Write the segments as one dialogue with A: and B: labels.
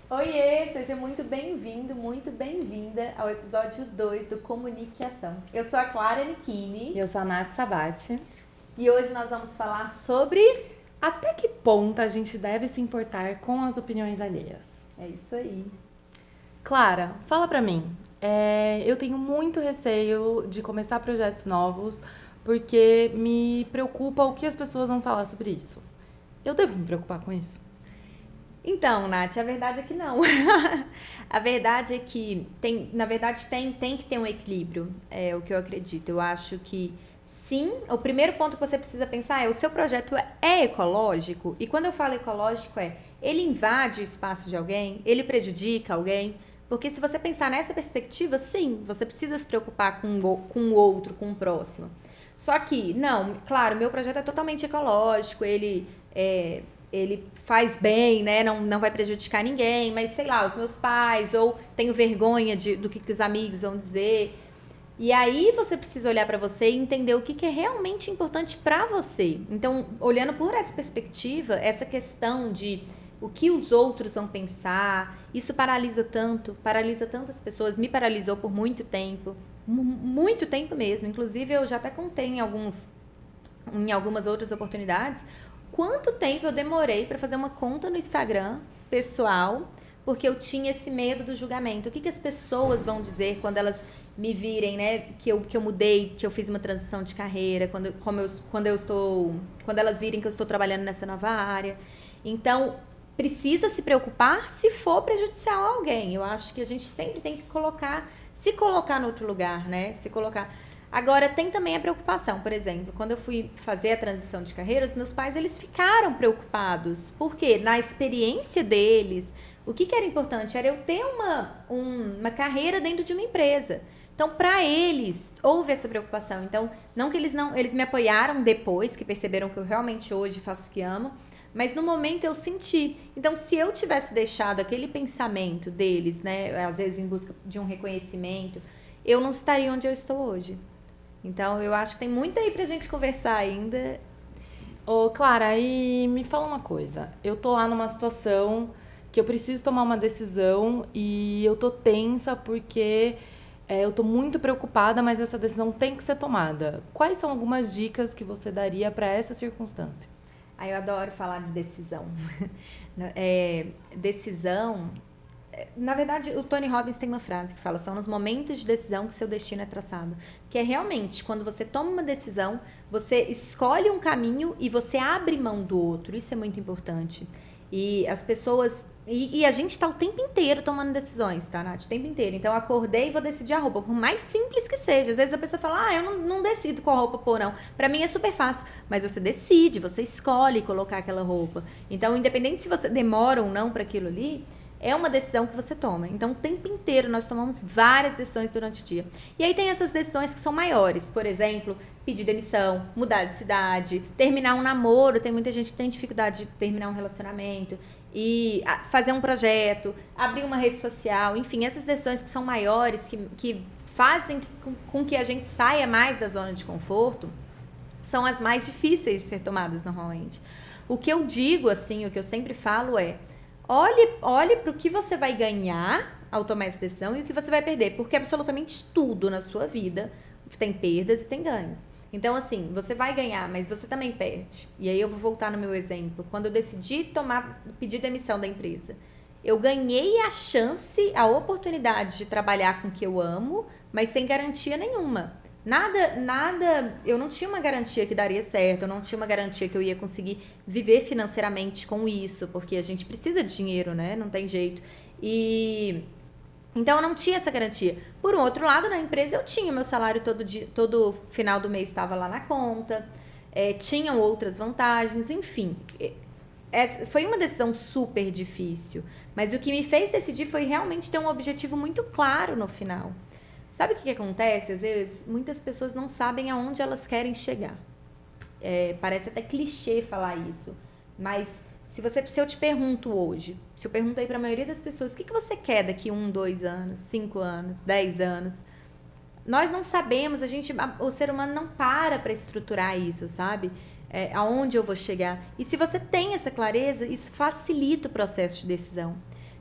A: Oiê, seja muito bem-vindo, muito bem-vinda ao episódio 2 do Comunicação. Eu sou a Clara Nichini
B: Eu sou a Nath Sabati.
A: e hoje nós vamos falar sobre...
B: Até que ponto a gente deve se importar com as opiniões alheias?
A: É isso aí.
B: Clara, fala pra mim. Eu tenho muito receio de começar projetos novos porque me preocupa o que as pessoas vão falar sobre isso. Eu devo me preocupar com isso?
A: Então, Nath, a verdade é que não. A verdade é que tem que ter um equilíbrio, é o que eu acredito. Eu acho que sim, o primeiro ponto que você precisa pensar é o seu projeto é ecológico? E quando eu falo ecológico ele invade o espaço de alguém? Ele prejudica alguém? Porque se você pensar nessa perspectiva, sim, você precisa se preocupar com o outro, com o próximo. Só que, não, claro, meu projeto é totalmente ecológico, ele faz bem, né? Não vai prejudicar ninguém, mas sei lá, os meus pais, ou tenho vergonha do que os amigos vão dizer. E aí você precisa olhar para você e entender o que é realmente importante para você. Então, olhando por essa perspectiva, essa questão de o que os outros vão pensar, isso paralisa tantas pessoas, me paralisou por muito tempo mesmo. Inclusive, eu já até contei em algumas outras oportunidades, quanto tempo eu demorei para fazer uma conta no Instagram pessoal, porque eu tinha esse medo do julgamento. O que as pessoas vão dizer quando elas me virem, né, que eu mudei, que eu fiz uma transição de carreira, quando elas virem que eu estou trabalhando nessa nova área. Então, precisa se preocupar se for prejudicial a alguém. Eu acho que a gente sempre tem que se colocar no outro lugar, né? Se colocar. Agora, tem também a preocupação, por exemplo, quando eu fui fazer a transição de carreira, os meus pais, eles ficaram preocupados, porque na experiência deles, o que era importante era eu ter uma carreira dentro de uma empresa. Então, para eles, houve essa preocupação. Então, não que eles me apoiaram depois, que perceberam que eu realmente hoje faço o que amo, mas no momento eu senti. Então, se eu tivesse deixado aquele pensamento deles, né, às vezes em busca de um reconhecimento, eu não estaria onde eu estou hoje. Então, eu acho que tem muito aí pra gente conversar ainda.
B: Ô, Clara, aí me fala uma coisa. Eu tô lá numa situação que eu preciso tomar uma decisão e eu tô tensa porque eu tô muito preocupada, mas essa decisão tem que ser tomada. Quais são algumas dicas que você daria para essa circunstância?
A: Aí eu adoro falar de decisão. Decisão. Na verdade, o Tony Robbins tem uma frase que fala: são nos momentos de decisão que seu destino é traçado. Que é realmente quando você toma uma decisão, você escolhe um caminho e você abre mão do outro. Isso é muito importante. E as pessoas. E a gente tá o tempo inteiro tomando decisões, tá, Nath? O tempo inteiro. Então, eu acordei e vou decidir a roupa, por mais simples que seja. Às vezes a pessoa fala: eu não decido qual roupa pôr, não. Pra mim é super fácil. Mas você decide, você escolhe colocar aquela roupa. Então, independente se você demora ou não pra aquilo ali, é uma decisão que você toma. Então, o tempo inteiro nós tomamos várias decisões durante o dia. E aí tem essas decisões que são maiores. Por exemplo, pedir demissão, mudar de cidade, terminar um namoro. Tem muita gente que tem dificuldade de terminar um relacionamento. E fazer um projeto, abrir uma rede social. Enfim, essas decisões que são maiores, que fazem com que a gente saia mais da zona de conforto, são as mais difíceis de ser tomadas normalmente. O que eu digo, assim, o que eu sempre falo é: olhe para o que você vai ganhar ao tomar essa decisão e o que você vai perder. Porque absolutamente tudo na sua vida tem perdas e tem ganhos. Então, assim, você vai ganhar, mas você também perde. E aí eu vou voltar no meu exemplo. Quando eu decidi pedir demissão da empresa, eu ganhei a chance, a oportunidade de trabalhar com o que eu amo, mas sem garantia nenhuma. Eu não tinha uma garantia que daria certo, eu não tinha uma garantia que eu ia conseguir viver financeiramente com isso, porque a gente precisa de dinheiro, né? Não tem jeito. Então eu não tinha essa garantia. Por um outro lado, na empresa eu tinha meu salário todo final do mês estava lá na conta, tinham outras vantagens, enfim. Foi uma decisão super difícil, mas o que me fez decidir foi realmente ter um objetivo muito claro no final. Sabe o que acontece? Às vezes, muitas pessoas não sabem aonde elas querem chegar. Parece até clichê falar isso, mas se eu te pergunto hoje, se eu perguntei para a maioria das pessoas, o que você quer daqui 1, 2 anos, 5 anos, 10 anos? Nós não sabemos, o ser humano não para estruturar isso, sabe? Aonde eu vou chegar. E se você tem essa clareza, isso facilita o processo de decisão.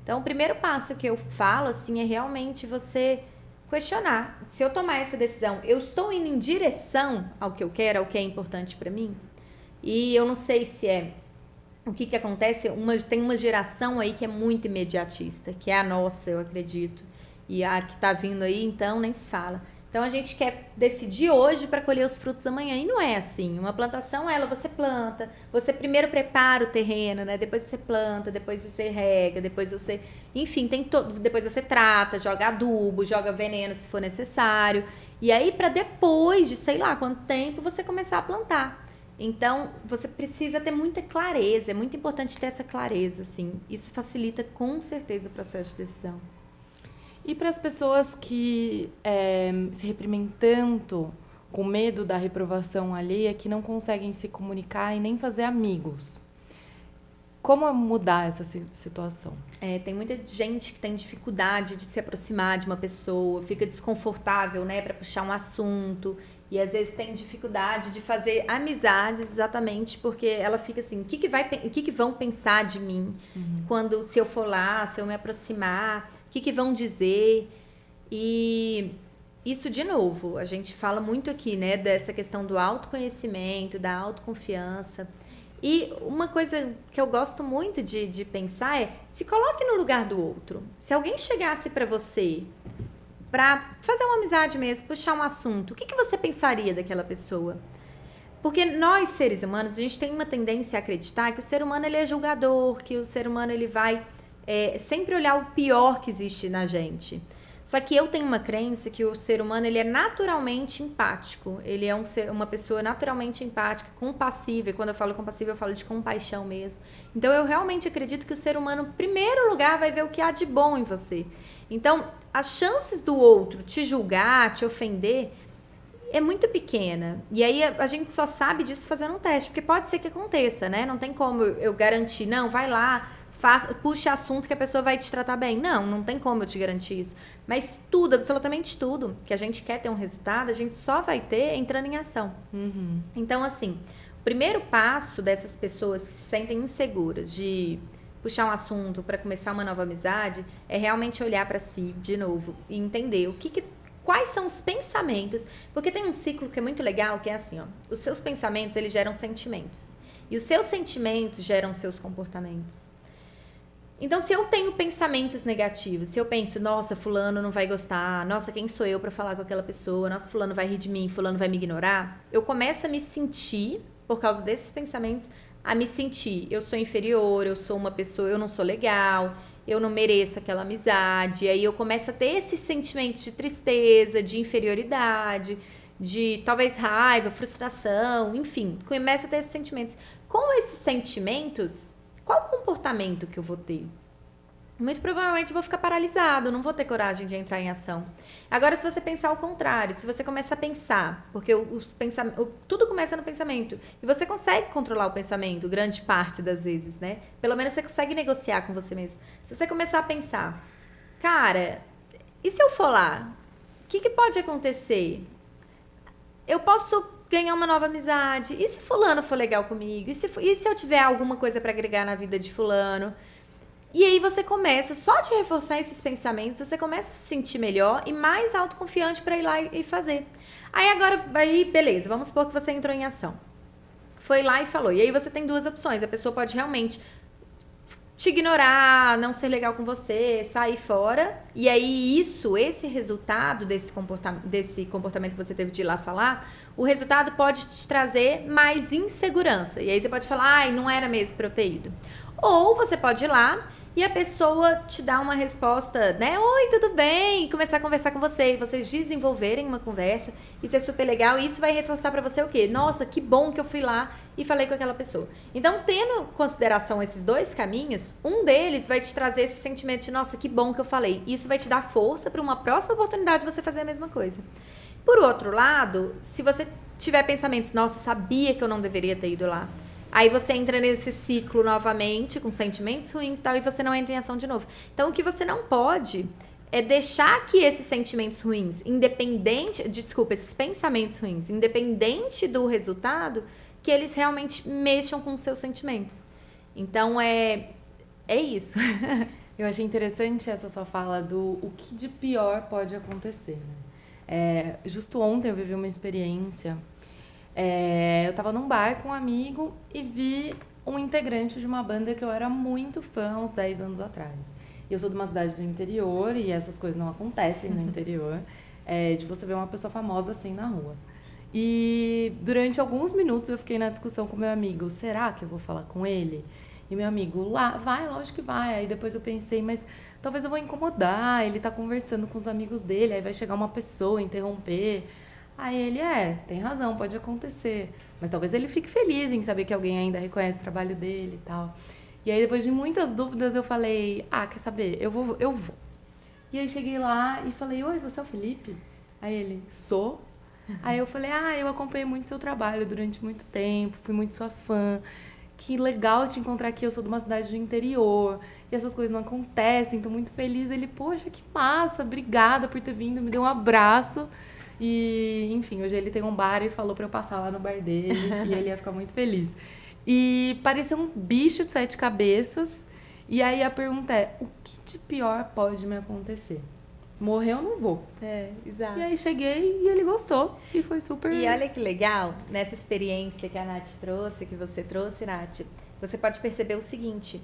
A: Então, o primeiro passo que eu falo, assim, é realmente você questionar. Se eu tomar essa decisão, eu estou indo em direção ao que eu quero, ao que é importante para mim? E eu não sei se é... O que acontece? Tem uma geração aí que é muito imediatista, que é a nossa, eu acredito. E a que tá vindo aí, então, nem se fala. Então, a gente quer decidir hoje para colher os frutos amanhã. E não é assim. Uma plantação, você planta, você primeiro prepara o terreno, né? Depois você planta, depois você rega, depois você... Enfim, depois você trata, joga adubo, joga veneno se for necessário. E aí, para depois de sei lá quanto tempo, você começar a plantar. Então, você precisa ter muita clareza. É muito importante ter essa clareza, assim. Isso facilita, com certeza, o processo de decisão.
B: E para as pessoas que se reprimem tanto com medo da reprovação alheia, que não conseguem se comunicar e nem fazer amigos, como mudar essa situação?
A: Tem muita gente que tem dificuldade de se aproximar de uma pessoa, fica desconfortável, né, para puxar um assunto, e às vezes tem dificuldade de fazer amizades exatamente porque ela fica assim, o que vão pensar de mim se eu for lá, se eu me aproximar? O que vão dizer? E isso, de novo, a gente fala muito aqui, né, dessa questão do autoconhecimento, da autoconfiança. E uma coisa que eu gosto muito de pensar é, se coloque no lugar do outro. Se alguém chegasse para você para fazer uma amizade mesmo, puxar um assunto, o que você pensaria daquela pessoa? Porque nós, seres humanos, a gente tem uma tendência a acreditar que o ser humano ele é julgador, que o ser humano ele vai... sempre olhar o pior que existe na gente. Só que eu tenho uma crença que o ser humano ele é naturalmente empático. Ele é uma pessoa naturalmente empática, compassiva. E quando eu falo compassiva, eu falo de compaixão mesmo. Então, eu realmente acredito que o ser humano, em primeiro lugar, vai ver o que há de bom em você. Então, as chances do outro te julgar, te ofender, é muito pequena. E aí, a gente só sabe disso fazendo um teste. Porque pode ser que aconteça, né? Não tem como eu garantir. Não, vai lá, puxa assunto que a pessoa vai te tratar bem. Não tem como eu te garantir isso. Mas tudo, absolutamente tudo que a gente quer ter um resultado, a gente só vai ter entrando em ação. Então, assim, o primeiro passo dessas pessoas que se sentem inseguras de puxar um assunto para começar uma nova amizade é realmente olhar para si de novo e entender quais são os pensamentos. Porque tem um ciclo que é muito legal, que é assim, ó, os seus pensamentos, eles geram sentimentos. E os seus sentimentos geram seus comportamentos. Então, se eu tenho pensamentos negativos, se eu penso, nossa, fulano não vai gostar, nossa, quem sou eu para falar com aquela pessoa, nossa, fulano vai rir de mim, fulano vai me ignorar, eu começo a me sentir, por causa desses pensamentos, a me sentir, eu sou inferior, eu sou uma pessoa, eu não sou legal, eu não mereço aquela amizade, e aí eu começo a ter esses sentimentos de tristeza, de inferioridade, de talvez raiva, frustração, enfim, começo a ter esses sentimentos. Com esses sentimentos, qual comportamento que eu vou ter? Muito provavelmente eu vou ficar paralisado, não vou ter coragem de entrar em ação. Agora, se você pensar ao contrário, se você começa a pensar, porque tudo começa no pensamento, e você consegue controlar o pensamento, grande parte das vezes, né? Pelo menos você consegue negociar com você mesmo. Se você começar a pensar, cara, e se eu for lá? O que pode acontecer? Eu posso ganhar uma nova amizade. E se fulano for legal comigo? E se eu tiver alguma coisa para agregar na vida de fulano? E aí você começa, só de reforçar esses pensamentos, você começa a se sentir melhor e mais autoconfiante para ir lá e fazer. Aí beleza, vamos supor que você entrou em ação. Foi lá e falou. E aí você tem duas opções. A pessoa pode realmente te ignorar, não ser legal com você, sair fora. E aí esse resultado desse comportamento que você teve de ir lá falar, o resultado pode te trazer mais insegurança. E aí você pode falar, ai, não era mesmo pra eu ter ido. Ou você pode ir lá e a pessoa te dá uma resposta, né? Oi, tudo bem? E começar a conversar com você. E vocês desenvolverem uma conversa. Isso é super legal. E isso vai reforçar pra você o quê? Nossa, que bom que eu fui lá e falei com aquela pessoa. Então, tendo em consideração esses dois caminhos, um deles vai te trazer esse sentimento de, nossa, que bom que eu falei. Isso vai te dar força para uma próxima oportunidade de você fazer a mesma coisa. Por outro lado, se você tiver pensamentos, nossa, sabia que eu não deveria ter ido lá. Aí você entra nesse ciclo novamente, com sentimentos ruins e tal, e você não entra em ação de novo. Então, o que você não pode é deixar que esses sentimentos ruins, esses pensamentos ruins, independente do resultado, que eles realmente mexam com os seus sentimentos. Então, é isso.
B: Eu achei interessante essa sua fala do o que de pior pode acontecer, né? Justo ontem eu vivi uma experiência. Eu tava num bar com um amigo e vi um integrante de uma banda que eu era muito fã uns 10 anos atrás. Eu sou de uma cidade do interior e essas coisas não acontecem no interior, de você ver uma pessoa famosa assim na rua. E durante alguns minutos eu fiquei na discussão com meu amigo, será que eu vou falar com ele? E meu amigo, lá, vai, lógico que vai. Aí depois eu pensei, mas talvez eu vou incomodar, ele tá conversando com os amigos dele, aí vai chegar uma pessoa, interromper. Aí ele, tem razão, pode acontecer. Mas talvez ele fique feliz em saber que alguém ainda reconhece o trabalho dele e tal. E aí depois de muitas dúvidas eu falei, quer saber, eu vou. E aí cheguei lá e falei, oi, você é o Felipe? Aí ele, sou. Aí eu falei, eu acompanhei muito seu trabalho durante muito tempo, fui muito sua fã. Que legal te encontrar aqui, eu sou de uma cidade do interior e essas coisas não acontecem, tô muito feliz. Ele, poxa, que massa, obrigada por ter vindo, me deu um abraço. E, enfim, hoje ele tem um bar e falou pra eu passar lá no bar dele, que ele ia ficar muito feliz. E parecia um bicho de 7 cabeças. E aí a pergunta é, o que de pior pode me acontecer? Morrer eu não vou.
A: Exato.
B: E aí cheguei e ele gostou. E foi super...
A: E olha que legal, nessa experiência que a Nath trouxe, que você trouxe, Nath, você pode perceber o seguinte: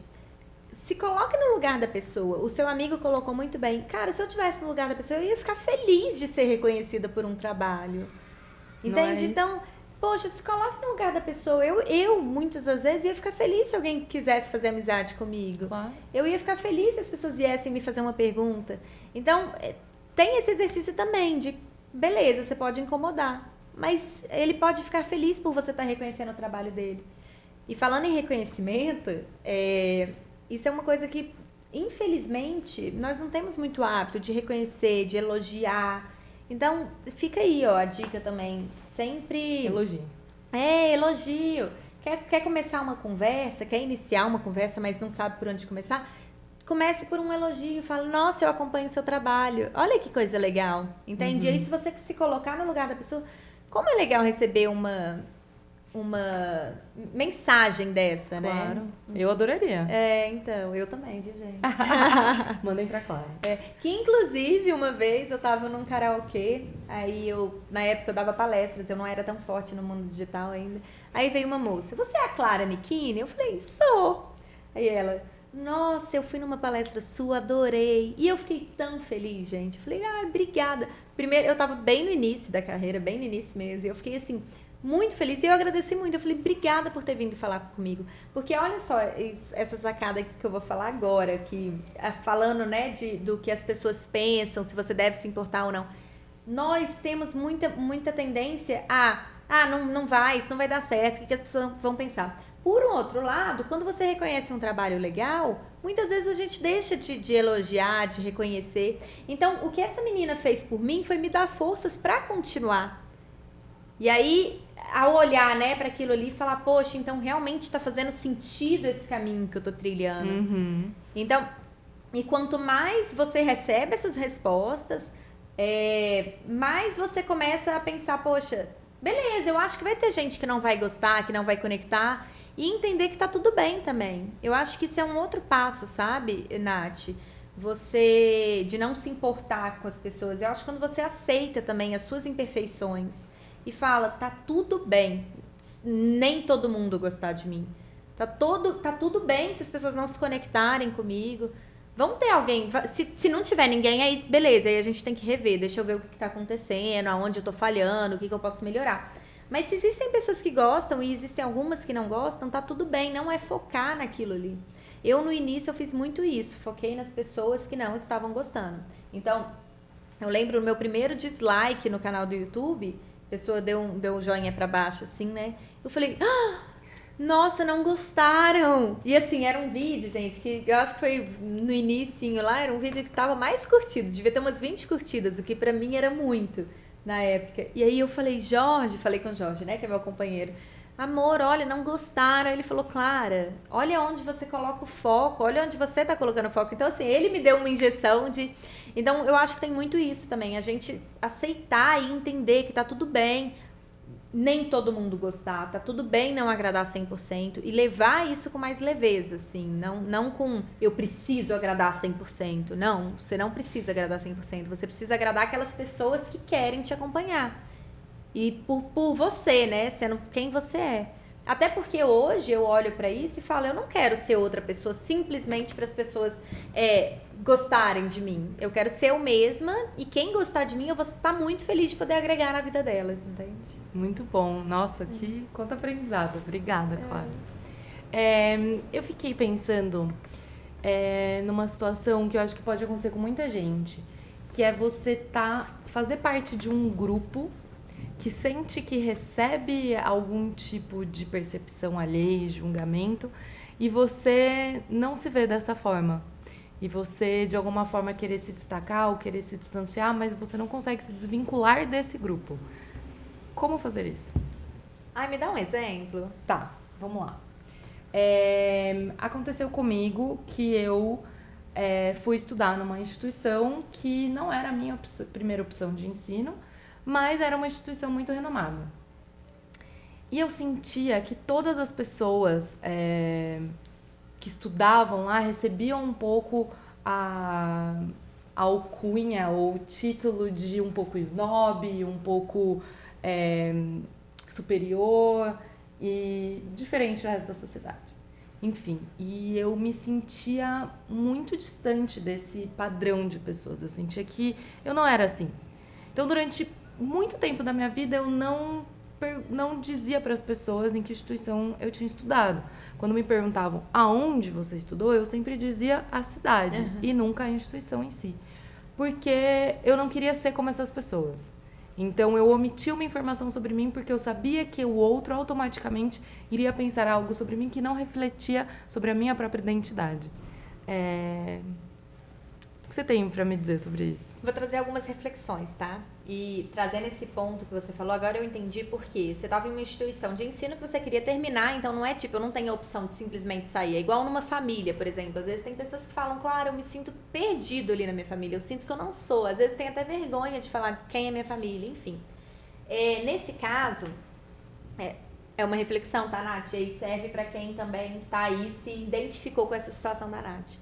A: se coloque no lugar da pessoa. O seu amigo colocou muito bem. Cara, se eu estivesse no lugar da pessoa, eu ia ficar feliz de ser reconhecida por um trabalho. Entende? Então, poxa, se coloque no lugar da pessoa. Eu, muitas das vezes, ia ficar feliz se alguém quisesse fazer amizade comigo.
B: Claro.
A: Eu ia ficar feliz se as pessoas viessem me fazer uma pergunta. Então, tem esse exercício também de, beleza, você pode incomodar, mas ele pode ficar feliz por você estar reconhecendo o trabalho dele. E falando em reconhecimento, isso é uma coisa que, infelizmente, nós não temos muito hábito de reconhecer, de elogiar. Então, fica aí, a dica também. Sempre...
B: Elogio.
A: Elogio. Quer começar uma conversa, quer iniciar uma conversa, mas não sabe por onde começar? Comece por um elogio. Fala, nossa, eu acompanho o seu trabalho. Olha que coisa legal. Entende? E aí, se você se colocar no lugar da pessoa, como é legal receber uma mensagem dessa, né?
B: Claro. Eu adoraria.
A: Então, eu também, viu, gente?
B: Mandem pra Clara.
A: Que, inclusive, uma vez eu tava num karaokê, aí na época eu dava palestras, eu não era tão forte no mundo digital ainda. Aí veio uma moça, você é a Clara Nichini? Eu falei, sou. Aí ela, nossa, eu fui numa palestra sua, adorei. E eu fiquei tão feliz, gente. Eu falei, obrigada. Primeiro, eu tava bem no início da carreira, bem no início mesmo, e eu fiquei assim... muito feliz, e eu agradeci muito, eu falei, obrigada por ter vindo falar comigo, porque olha só, essa sacada que eu vou falar agora, que falando, né, do que as pessoas pensam, se você deve se importar ou não, nós temos muita tendência não vai, isso não vai dar certo, o que as pessoas vão pensar. Por um outro lado, quando você reconhece um trabalho legal, muitas vezes a gente deixa de elogiar, de reconhecer. Então, o que essa menina fez por mim foi me dar forças para continuar. E aí, ao olhar, né, para aquilo ali e falar, poxa, então realmente está fazendo sentido esse caminho que eu tô trilhando.
B: Uhum.
A: Então, e quanto mais você recebe essas respostas, mais você começa a pensar, poxa, beleza, eu acho que vai ter gente que não vai gostar, que não vai conectar, e entender que tá tudo bem também. Eu acho que isso é um outro passo, sabe, Nath? Você, de não se importar com as pessoas. Eu acho que quando você aceita também as suas imperfeições, e fala, tá tudo bem, nem todo mundo gostar de mim. Tá tudo bem se as pessoas não se conectarem comigo. Vão ter alguém, se não tiver ninguém, aí beleza, aí a gente tem que rever, deixa eu ver o que tá acontecendo, aonde eu tô falhando, o que eu posso melhorar. Mas se existem pessoas que gostam e existem algumas que não gostam, tá tudo bem, não é focar naquilo ali. Eu, no início, eu fiz muito isso, foquei nas pessoas que não estavam gostando. Então, eu lembro o meu primeiro dislike no canal do YouTube, a pessoa deu um joinha pra baixo, assim, né? Eu falei, nossa, não gostaram! E assim, era um vídeo, gente, que eu acho que foi no inicinho lá, era um vídeo que tava mais curtido, devia ter umas 20 curtidas, o que pra mim era muito na época. E aí eu falei, falei com o Jorge, né, que é meu companheiro, amor, olha, não gostaram. Aí ele falou, Clara, olha onde você coloca o foco, olha onde você tá colocando o foco. Então, assim, ele me deu uma injeção de... Então, eu acho que tem muito isso também, a gente aceitar e entender que tá tudo bem. nem todo mundo gostar, tá tudo bem não agradar 100% e levar isso com mais leveza, assim, não com eu preciso agradar 100%, não, você não precisa agradar 100%, você precisa agradar aquelas pessoas que querem te acompanhar e por você, né, sendo quem você é. Até porque hoje eu olho pra isso e falo, eu não quero ser outra pessoa simplesmente para as pessoas gostarem de mim. Eu quero ser eu mesma e quem gostar de mim, eu vou estar muito feliz de poder agregar na vida delas, entende?
B: Muito bom. Nossa, que quanto aprendizado. Obrigada, Clara. Eu fiquei pensando numa situação que eu acho que pode acontecer com muita gente, que é você fazer parte de um grupo que sente que recebe algum tipo de percepção alheia, julgamento, e você não se vê dessa forma. E você, de alguma forma, querer se destacar ou querer se distanciar, mas você não consegue se desvincular desse grupo. Como fazer isso?
A: Ai, me dá um exemplo.
B: Tá, vamos lá. Aconteceu comigo que eu fui estudar numa instituição que não era a minha primeira opção de ensino, mas era uma instituição muito renomada. E eu sentia que todas as pessoas que estudavam lá recebiam um pouco a alcunha ou o título de um pouco snob, um pouco superior e diferente do resto da sociedade. Enfim, e eu me sentia muito distante desse padrão de pessoas. Eu sentia que eu não era assim. Então, durante muito tempo da minha vida, eu não dizia para as pessoas em que instituição eu tinha estudado. Quando me perguntavam aonde você estudou, eu sempre dizia a cidade e nunca a instituição em si. Porque eu não queria ser como essas pessoas. Então, eu omitia uma informação sobre mim porque eu sabia que o outro automaticamente iria pensar algo sobre mim que não refletia sobre a minha própria identidade. O que você tem para me dizer sobre isso?
A: Vou trazer algumas reflexões, tá? E trazendo esse ponto que você falou, agora eu entendi por quê. Você estava em uma instituição de ensino que você queria terminar, então não é tipo, eu não tenho a opção de simplesmente sair. É igual numa família, por exemplo. Às vezes tem pessoas que falam, claro, eu me sinto perdido ali na minha família, eu sinto que eu não sou. Às vezes tem até vergonha de falar de quem é minha família, enfim. Nesse caso, é uma reflexão, tá, Nath? E aí serve para quem também tá aí, se identificou com essa situação da Nath.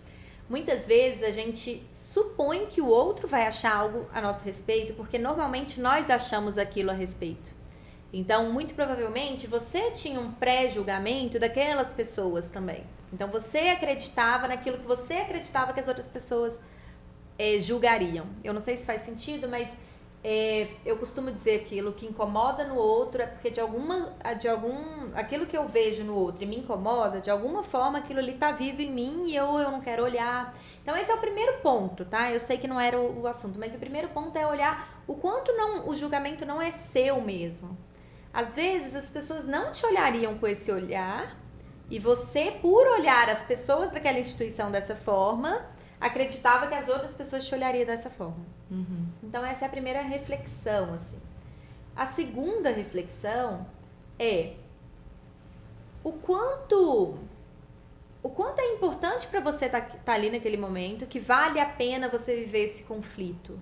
A: Muitas vezes a gente supõe que o outro vai achar algo a nosso respeito, porque normalmente nós achamos aquilo a respeito. Então, muito provavelmente, você tinha um pré-julgamento daquelas pessoas também. Então, você acreditava naquilo que você acreditava que as outras pessoas julgariam. Eu não sei se faz sentido, mas eu costumo dizer aquilo que incomoda no outro é porque aquilo que eu vejo no outro e me incomoda, de alguma forma aquilo ali tá vivo em mim e eu não quero olhar. Então esse é o primeiro ponto, tá? Eu sei que não era o assunto, mas o primeiro ponto é olhar o quanto o julgamento não é seu mesmo. Às vezes as pessoas não te olhariam com esse olhar e você, por olhar as pessoas daquela instituição dessa forma, acreditava que as outras pessoas te olhariam dessa forma. Então essa é a primeira reflexão, assim. A segunda reflexão é o quanto é importante para você estar ali naquele momento, que vale a pena você viver esse conflito,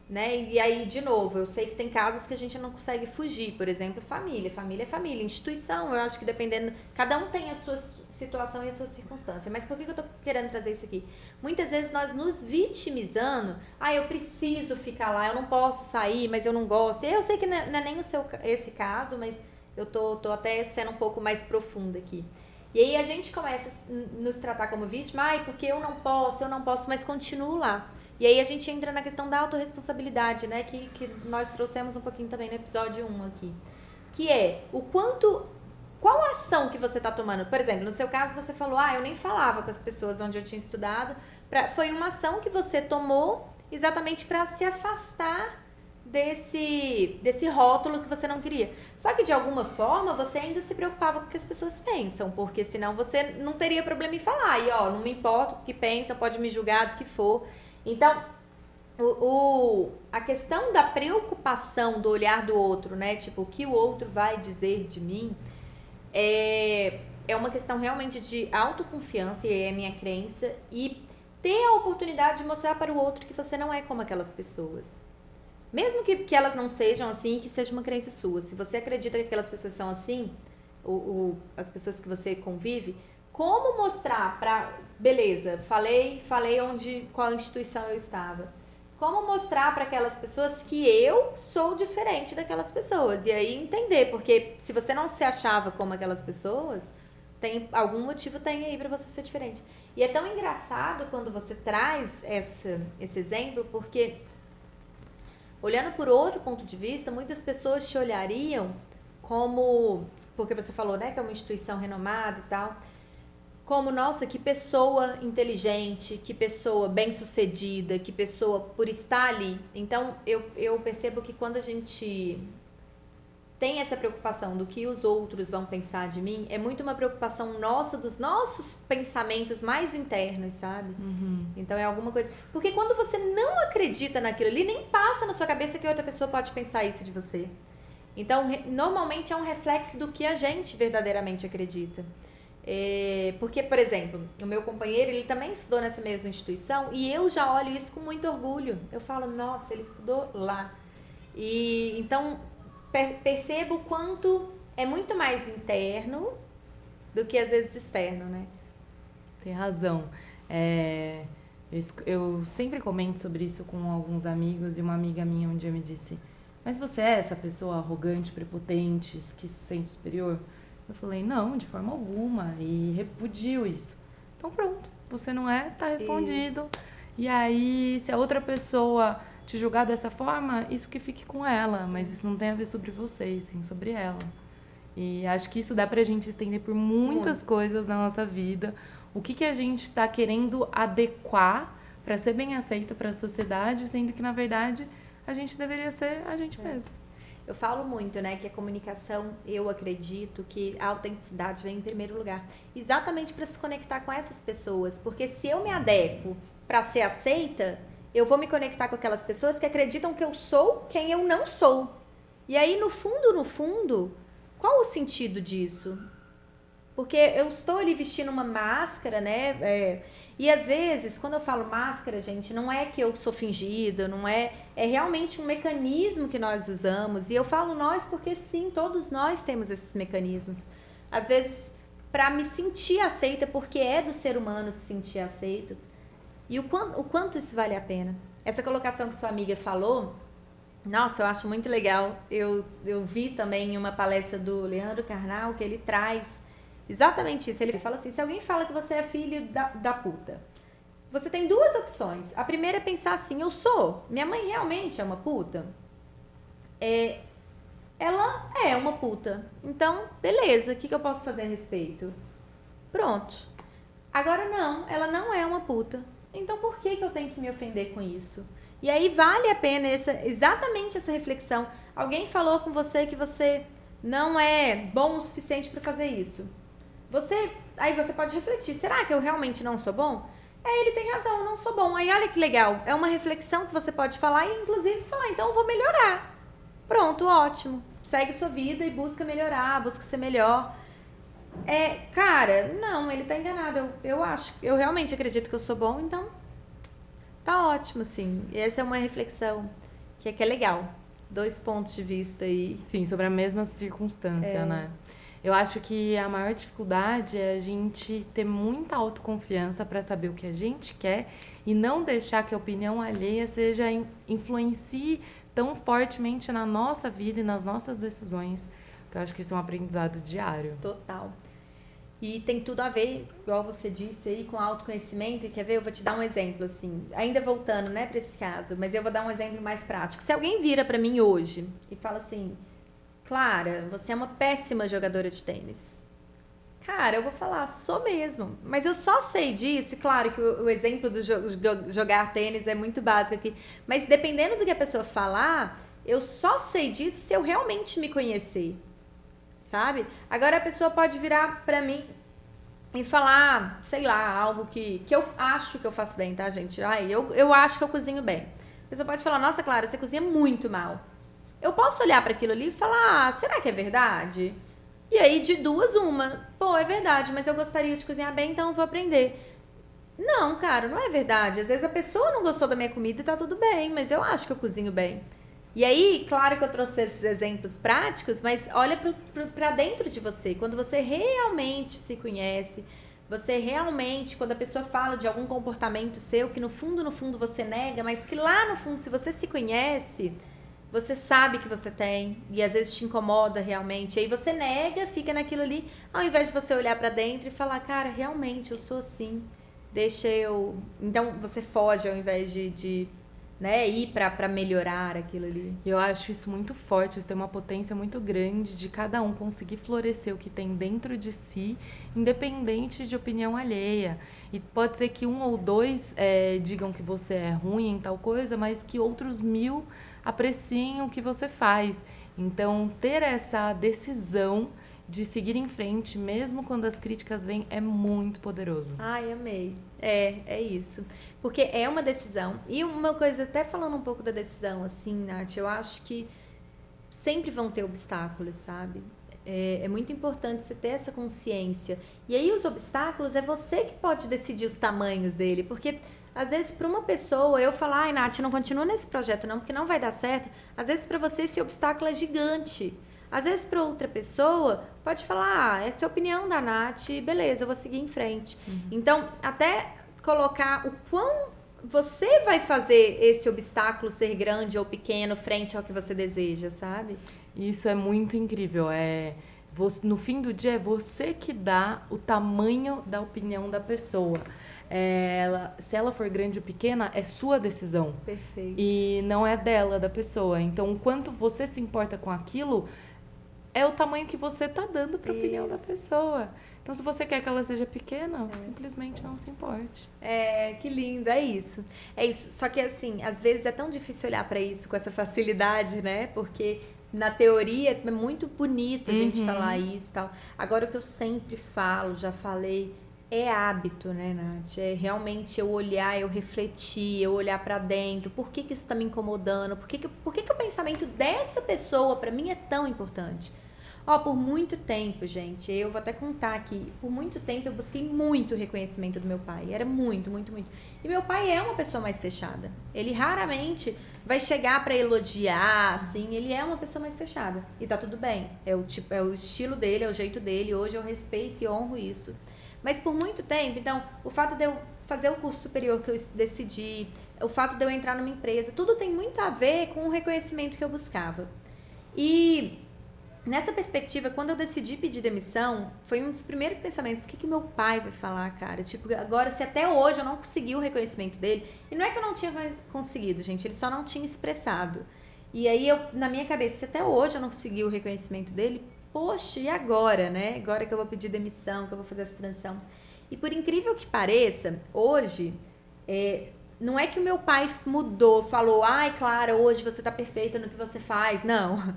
A: né? E aí, de novo, eu sei que tem casos que a gente não consegue fugir, por exemplo, família é família, instituição, eu acho que dependendo, cada um tem a sua situação e a sua circunstância, mas por que eu tô querendo trazer isso aqui? Muitas vezes nós nos vitimizando, eu preciso ficar lá, eu não posso sair, mas eu não gosto, eu sei que não é nem esse caso, mas eu tô até sendo um pouco mais profunda aqui. E aí a gente começa a nos tratar como vítima, porque eu não posso, mas continuo lá. E aí a gente entra na questão da autorresponsabilidade, né? Que nós trouxemos um pouquinho também no episódio 1 aqui. Que é qual a ação que você tá tomando? Por exemplo, no seu caso você falou, eu nem falava com as pessoas onde eu tinha estudado. Foi uma ação que você tomou exatamente para se afastar desse rótulo que você não queria. Só que de alguma forma você ainda se preocupava com o que as pessoas pensam, porque senão você não teria problema em falar. E não me importa o que pensam, pode me julgar do que for. Então, a questão da preocupação do olhar do outro, né? Tipo, o que o outro vai dizer de mim, é uma questão realmente de autoconfiança, e é a minha crença, e ter a oportunidade de mostrar para o outro que você não é como aquelas pessoas. Mesmo que elas não sejam assim, que seja uma crença sua. Se você acredita que aquelas pessoas são assim, as pessoas que você convive, como mostrar pra... Beleza, falei qual instituição eu estava. Como mostrar para aquelas pessoas que eu sou diferente daquelas pessoas. E aí entender, porque se você não se achava como aquelas pessoas, tem algum motivo tem aí para você ser diferente. E é tão engraçado quando você traz esse exemplo, porque olhando por outro ponto de vista, muitas pessoas te olhariam como, porque você falou, né, que é uma instituição renomada e tal, como, nossa, que pessoa inteligente, que pessoa bem-sucedida, que pessoa por estar ali. Então, eu percebo que quando a gente tem essa preocupação do que os outros vão pensar de mim, é muito uma preocupação nossa, dos nossos pensamentos mais internos, sabe?
B: Uhum.
A: Então é alguma coisa... Porque quando você não acredita naquilo ali, nem passa na sua cabeça que outra pessoa pode pensar isso de você. Então, normalmente é um reflexo do que a gente verdadeiramente acredita. Porque, por exemplo, o meu companheiro, ele também estudou nessa mesma instituição e eu já olho isso com muito orgulho. Eu falo, nossa, ele estudou lá. E então... percebo o quanto é muito mais interno do que às vezes externo, né?
B: Tem razão. Eu sempre comento sobre isso com alguns amigos e uma amiga minha um dia me disse: mas você é essa pessoa arrogante, prepotente, que se sente superior? Eu falei: não, de forma alguma, e repudio isso. Então pronto, você não é, tá respondido. Isso. E aí, se a outra pessoa te julgar dessa forma, isso que fique com ela, mas isso não tem a ver sobre você, sim sobre ela. E acho que isso dá pra gente estender por muitas coisas na nossa vida. O que a gente tá querendo adequar para ser bem aceito para a sociedade, sendo que, na verdade, a gente deveria ser a gente mesmo.
A: Eu falo muito, né, que a comunicação, eu acredito que a autenticidade vem em primeiro lugar. Exatamente para se conectar com essas pessoas, porque se eu me adequo para ser aceita, eu vou me conectar com aquelas pessoas que acreditam que eu sou quem eu não sou. E aí, no fundo, qual o sentido disso? Porque eu estou ali vestindo uma máscara, né? E às vezes, quando eu falo máscara, gente, não é que eu sou fingida, não é... É realmente um mecanismo que nós usamos. E eu falo nós porque, sim, todos nós temos esses mecanismos. Às vezes, para me sentir aceita, porque é do ser humano se sentir aceito. E o quanto isso vale a pena? Essa colocação que sua amiga falou, nossa, eu acho muito legal. Eu vi também em uma palestra do Leandro Carnal que ele traz exatamente isso. Ele fala assim, se alguém fala que você é filho da puta, você tem duas opções. A primeira é pensar assim, eu sou. Minha mãe realmente é uma puta? Ela é uma puta. Então, beleza, o que eu posso fazer a respeito? Pronto. Agora não, ela não é uma puta. Então, por que eu tenho que me ofender com isso? E aí, vale a pena exatamente essa reflexão. Alguém falou com você que você não é bom o suficiente para fazer isso. Aí você pode refletir, será que eu realmente não sou bom? Ele tem razão, eu não sou bom. Aí, olha que legal, é uma reflexão que você pode falar e, inclusive, falar, então eu vou melhorar. Pronto, ótimo. Segue sua vida e busca melhorar, busca ser melhor. Cara, não, ele tá enganado. Eu realmente acredito que eu sou bom, então tá ótimo, sim. E essa é uma reflexão que é legal. 2 pontos de vista aí.
B: Sim, sobre a mesma circunstância, né? Eu acho que a maior dificuldade é a gente ter muita autoconfiança para saber o que a gente quer e não deixar que a opinião alheia influencie tão fortemente na nossa vida e nas nossas decisões. Porque eu acho que isso é um aprendizado diário.
A: Total. E tem tudo a ver, igual você disse aí, com autoconhecimento. E quer ver? Eu vou te dar um exemplo, assim. Ainda voltando, né, pra esse caso. Mas eu vou dar um exemplo mais prático. Se alguém vira pra mim hoje e fala assim, Clara, você é uma péssima jogadora de tênis. Cara, eu vou falar, sou mesmo. Mas eu só sei disso. E claro que o exemplo do jogar tênis é muito básico aqui. Mas dependendo do que a pessoa falar, eu só sei disso se eu realmente me conhecer. Sabe? Agora a pessoa pode virar pra mim e falar, sei lá, algo que eu acho que eu faço bem, tá, gente? Eu acho que eu cozinho bem. A pessoa pode falar, nossa, Clara, você cozinha muito mal. Eu posso olhar pra aquilo ali e falar, será que é verdade? E aí, de duas, uma. Pô, é verdade, mas eu gostaria de cozinhar bem, então eu vou aprender. Não, cara, não é verdade. Às vezes a pessoa não gostou da minha comida e tá tudo bem, mas eu acho que eu cozinho bem. E aí, claro que eu trouxe esses exemplos práticos, mas olha para dentro de você. Quando você realmente se conhece, você realmente, quando a pessoa fala de algum comportamento seu que no fundo você nega, mas que lá no fundo, se você se conhece, você sabe que você tem e às vezes te incomoda realmente. E aí você nega, fica naquilo ali, ao invés de você olhar pra dentro e falar, cara, realmente eu sou assim. Deixa eu. Então você foge ao invés de né, ir pra melhorar aquilo ali.
B: Eu acho isso muito forte, isso tem uma potência muito grande de cada um conseguir florescer o que tem dentro de si, independente de opinião alheia. E pode ser que um ou dois digam que você é ruim em tal coisa, mas que outros 1000 apreciem o que você faz. Então, ter essa decisão de seguir em frente, mesmo quando as críticas vêm, é muito poderoso.
A: Ai, amei. É isso. Porque é uma decisão. E uma coisa, até falando um pouco da decisão, assim, Nath, eu acho que sempre vão ter obstáculos, sabe? É muito importante você ter essa consciência. E aí os obstáculos é você que pode decidir os tamanhos dele. Porque, às vezes, para uma pessoa, eu falar, ai, Nath, não continua nesse projeto não, porque não vai dar certo. Às vezes, para você, esse obstáculo é gigante. Às vezes, para outra pessoa, pode falar, essa é a opinião da Nath, beleza, eu vou seguir em frente. Então, até colocar o quão você vai fazer esse obstáculo ser grande ou pequeno frente ao que você deseja, sabe?
B: Isso é muito incrível. No fim do dia, é você que dá o tamanho da opinião da pessoa. Se ela for grande ou pequena, é sua decisão.
A: Perfeito.
B: E não é dela, da pessoa. Então, o quanto você se importa com aquilo, é o tamanho que você tá dando para a opinião da pessoa. Então, se você quer que ela seja pequena, simplesmente não se importe.
A: Que lindo, é isso. É isso. Só que, assim, às vezes é tão difícil olhar para isso com essa facilidade, né? Porque na teoria é muito bonito a gente falar isso e tal. Agora, o que eu sempre falo, já falei, é hábito, né, Nath? É realmente eu olhar, eu refletir, eu olhar pra dentro. Por que isso tá me incomodando? Por que o pensamento dessa pessoa pra mim é tão importante? Por muito tempo, gente, eu vou até contar aqui, por muito tempo eu busquei muito reconhecimento do meu pai. Era muito, muito, muito. E meu pai é uma pessoa mais fechada. Ele raramente vai chegar pra elogiar, assim, ele é uma pessoa mais fechada. E tá tudo bem. É o estilo dele, é o jeito dele. Hoje eu respeito e honro isso. Mas por muito tempo, então, o fato de eu fazer o curso superior que eu decidi, o fato de eu entrar numa empresa, tudo tem muito a ver com o reconhecimento que eu buscava. E nessa perspectiva, quando eu decidi pedir demissão, foi um dos primeiros pensamentos, o que meu pai vai falar, cara? Tipo, agora, se até hoje eu não consegui o reconhecimento dele, e não é que eu não tinha conseguido, gente, ele só não tinha expressado. E aí, na minha cabeça, se até hoje eu não consegui o reconhecimento dele, poxa, e agora, né? Agora que eu vou pedir demissão, que eu vou fazer essa transição. E por incrível que pareça, hoje, não é que o meu pai mudou, falou, ai, Clara, hoje você tá perfeita no que você faz. Não.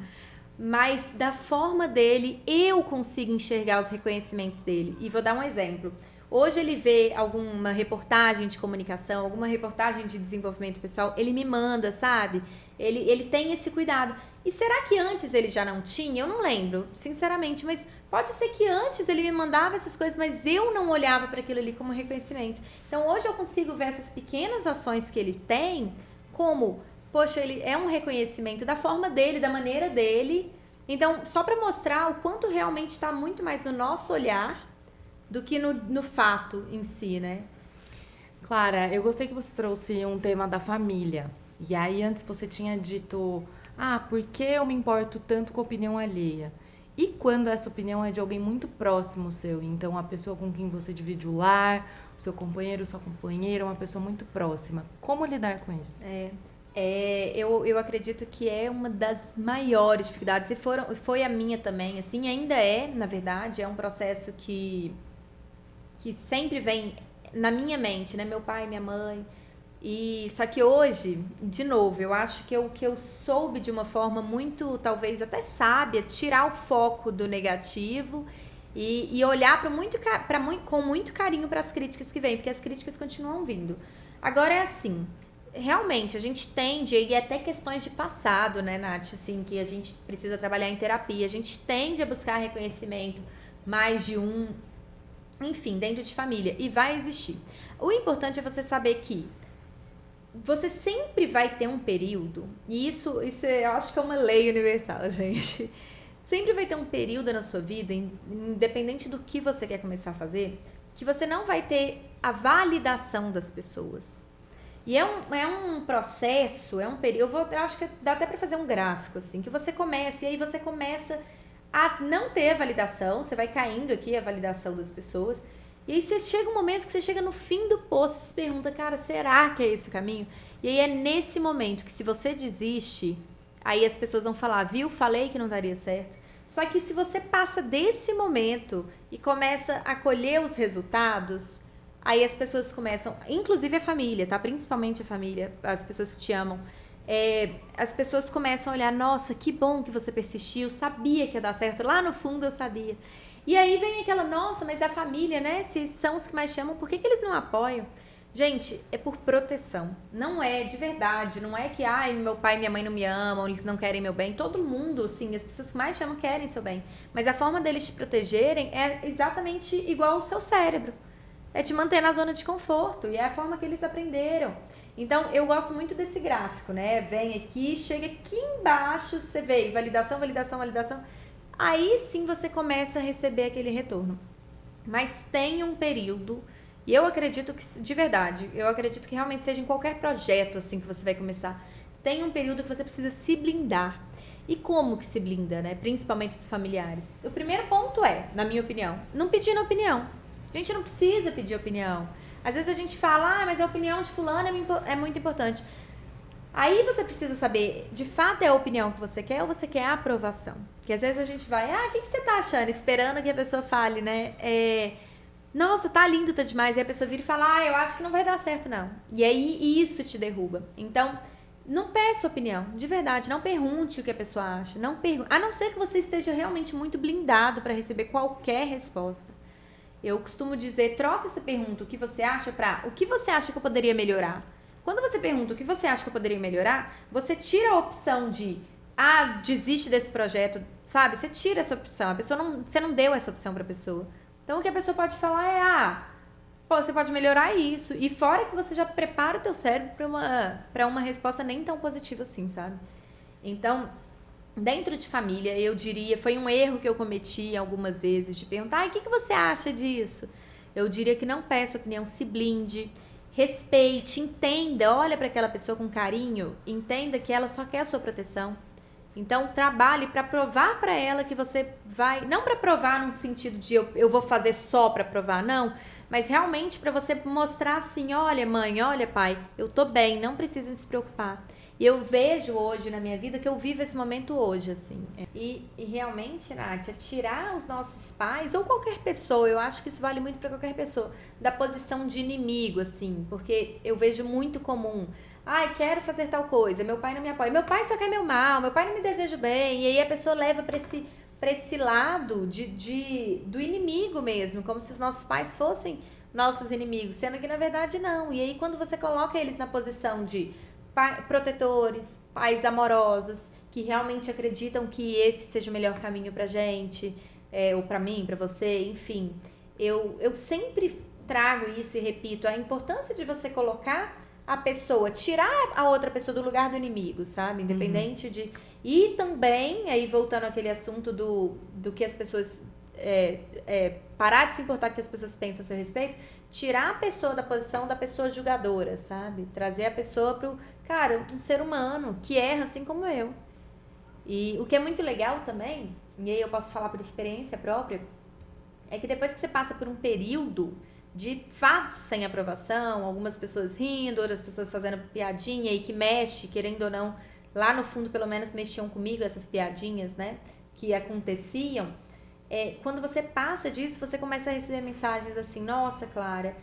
A: Mas da forma dele, eu consigo enxergar os reconhecimentos dele. E vou dar um exemplo. Hoje ele vê alguma reportagem de comunicação, alguma reportagem de desenvolvimento pessoal, ele me manda, sabe? Ele tem esse cuidado. E será que antes ele já não tinha? Eu não lembro, sinceramente, mas pode ser que antes ele me mandava essas coisas, mas eu não olhava para aquilo ali como reconhecimento. Então hoje eu consigo ver essas pequenas ações que ele tem como, poxa, ele é um reconhecimento da forma dele, da maneira dele. Então, só para mostrar o quanto realmente está muito mais no nosso olhar do que no fato em si, né?
B: Clara, eu gostei que você trouxe um tema da família. E aí, antes você tinha dito, por que eu me importo tanto com a opinião alheia? E quando essa opinião é de alguém muito próximo seu? Então, a pessoa com quem você divide o lar, o seu companheiro, sua companheira, uma pessoa muito próxima. Como lidar com isso?
A: Eu acredito que é uma das maiores dificuldades. E foi a minha também, assim, ainda é, na verdade, é um processo que sempre vem na minha mente, né? Meu pai, minha mãe. Só que hoje, de novo, eu acho que eu soube de uma forma muito, talvez até sábia, tirar o foco do negativo e olhar com muito carinho para as críticas que vêm, porque as críticas continuam vindo. Agora é assim, realmente a gente tende, e até questões de passado, né, Nath, assim, que a gente precisa trabalhar em terapia, a gente tende a buscar reconhecimento mais de um, enfim, dentro de família, e vai existir. O importante é você saber que você sempre vai ter um período, e isso eu acho que é uma lei universal, gente. Sempre vai ter um período na sua vida, independente do que você quer começar a fazer, que você não vai ter a validação das pessoas. E é um processo, é um período, eu acho que dá até pra fazer um gráfico, assim, que você começa, e aí você começa a não ter a validação, você vai caindo aqui a validação das pessoas, e aí você chega um momento que você chega no fim do poço e se pergunta, cara, será que é esse o caminho? E aí é nesse momento que se você desiste, aí as pessoas vão falar, viu, falei que não daria certo. Só que se você passa desse momento e começa a colher os resultados, aí as pessoas começam, inclusive a família, tá? Principalmente a família, as pessoas que te amam, as pessoas começam a olhar, nossa, que bom que você persistiu, sabia que ia dar certo, lá no fundo eu sabia. E aí vem aquela, nossa, mas é a família, né? Se são os que mais te amam, por que eles não apoiam? Gente, é por proteção. Não é de verdade. Não é que, ai, meu pai e minha mãe não me amam, eles não querem meu bem. Todo mundo, sim, as pessoas que mais te amam querem seu bem. Mas a forma deles te protegerem é exatamente igual ao seu cérebro. É te manter na zona de conforto. E é a forma que eles aprenderam. Então, eu gosto muito desse gráfico, né? Vem aqui, chega aqui embaixo, você vê validação, validação, validação. Aí sim você começa a receber aquele retorno. Mas tem um período, e eu acredito que, de verdade, eu acredito que realmente seja em qualquer projeto assim que você vai começar, tem um período que você precisa se blindar. E como que se blinda, né? Principalmente dos familiares. O primeiro ponto é, na minha opinião, não pedir opinião. A gente não precisa pedir opinião. Às vezes a gente fala, mas a opinião de fulano é muito importante. Aí você precisa saber, de fato é a opinião que você quer ou você quer a aprovação? Porque às vezes a gente vai, o que você tá achando? Esperando que a pessoa fale, né? Nossa, tá lindo, tá demais. E a pessoa vira e fala, eu acho que não vai dar certo, não. E aí isso te derruba. Então, não peça opinião, de verdade. Não pergunte o que a pessoa acha. A não ser que você esteja realmente muito blindado para receber qualquer resposta. Eu costumo dizer, troca essa pergunta, o que você acha, o que você acha que eu poderia melhorar? Quando você pergunta o que você acha que eu poderia melhorar, você tira a opção de, desiste desse projeto, sabe? Você tira essa opção, você não deu essa opção pra pessoa. Então, o que a pessoa pode falar você pode melhorar isso. E fora que você já prepara o teu cérebro pra uma resposta nem tão positiva assim, sabe? Então, dentro de família, eu diria, foi um erro que eu cometi algumas vezes, de perguntar, o que você acha disso? Eu diria que não peça opinião, se blinde, respeite, entenda, olha para aquela pessoa com carinho, entenda que ela só quer a sua proteção. Então, trabalhe para provar para ela que você vai, não para provar no sentido de eu vou fazer só para provar, não, mas realmente para você mostrar assim, olha mãe, olha pai, eu tô bem, não precisa se preocupar. E eu vejo hoje na minha vida que eu vivo esse momento hoje, assim. E realmente, Nath, tirar os nossos pais, ou qualquer pessoa, eu acho que isso vale muito para qualquer pessoa, da posição de inimigo, assim. Porque eu vejo muito comum, quero fazer tal coisa, meu pai não me apoia. Meu pai só quer meu mal, meu pai não me deseja bem. E aí a pessoa leva para esse lado do inimigo mesmo, como se os nossos pais fossem nossos inimigos, sendo que na verdade não. E aí quando você coloca eles na posição de protetores, pais amorosos, que realmente acreditam que esse seja o melhor caminho pra gente, ou pra mim, pra você, enfim. Eu sempre trago isso e repito, a importância de você colocar a pessoa, tirar a outra pessoa do lugar do inimigo, sabe? Independente de... E também, aí voltando àquele assunto do que as pessoas... parar de se importar com o que as pessoas pensam a seu respeito, tirar a pessoa da posição da pessoa julgadora, sabe? Trazer a pessoa pro... Cara, um ser humano que erra assim como eu. E o que é muito legal também, e aí eu posso falar por experiência própria, é que depois que você passa por um período de fatos sem aprovação, algumas pessoas rindo, outras pessoas fazendo piadinha e que mexe, querendo ou não, lá no fundo pelo menos mexiam comigo essas piadinhas, né? Que aconteciam. Quando você passa disso, você começa a receber mensagens assim, nossa, Clara,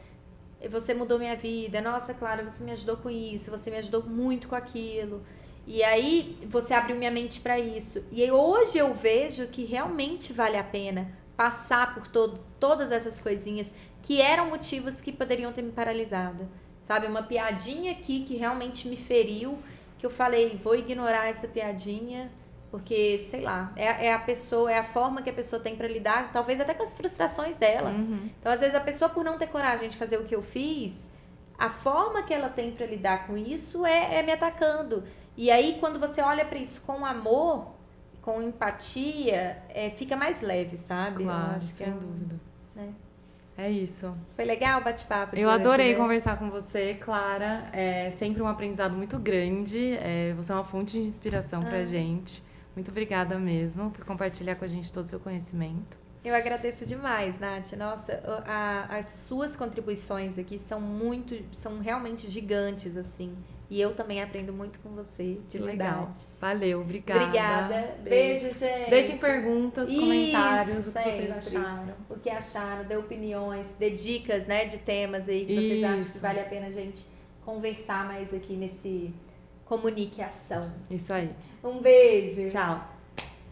A: você mudou minha vida, nossa, Clara, você me ajudou com isso, você me ajudou muito com aquilo. E aí, você abriu minha mente para isso. E aí, hoje eu vejo que realmente vale a pena passar por todas essas coisinhas que eram motivos que poderiam ter me paralisado. Sabe, uma piadinha aqui que realmente me feriu, que eu falei, vou ignorar essa piadinha, porque, sei lá, é a pessoa, é a forma que a pessoa tem pra lidar, talvez até com as frustrações dela. Então, às vezes, a pessoa, por não ter coragem de fazer o que eu fiz, a forma que ela tem para lidar com isso é me atacando. E aí, quando você olha para isso com amor, com empatia, fica mais leve, sabe?
B: Claro,
A: Eu acho
B: sem dúvida.
A: né?
B: É isso.
A: Foi legal o bate-papo de
B: Eu
A: hoje,
B: adorei
A: né?
B: conversar com você, Clara. É sempre um aprendizado muito grande. Você é uma fonte de inspiração pra gente. Muito obrigada mesmo por compartilhar com a gente todo o seu conhecimento.
A: Eu agradeço demais, Nath. Nossa, as suas contribuições aqui são realmente gigantes, assim. E eu também aprendo muito com você, de
B: Legal.
A: verdade.
B: Valeu, obrigada.
A: Obrigada. Beijo, gente.
B: Deixem perguntas, comentários,
A: Isso,
B: o que vocês
A: sempre.
B: acharam.
A: O que acharam, dê opiniões, dê dicas, né, de temas aí que vocês acham que
B: Isso.
A: vale a pena a gente conversar mais aqui nesse Comunique Ação.
B: Isso aí.
A: Um beijo.
B: Tchau.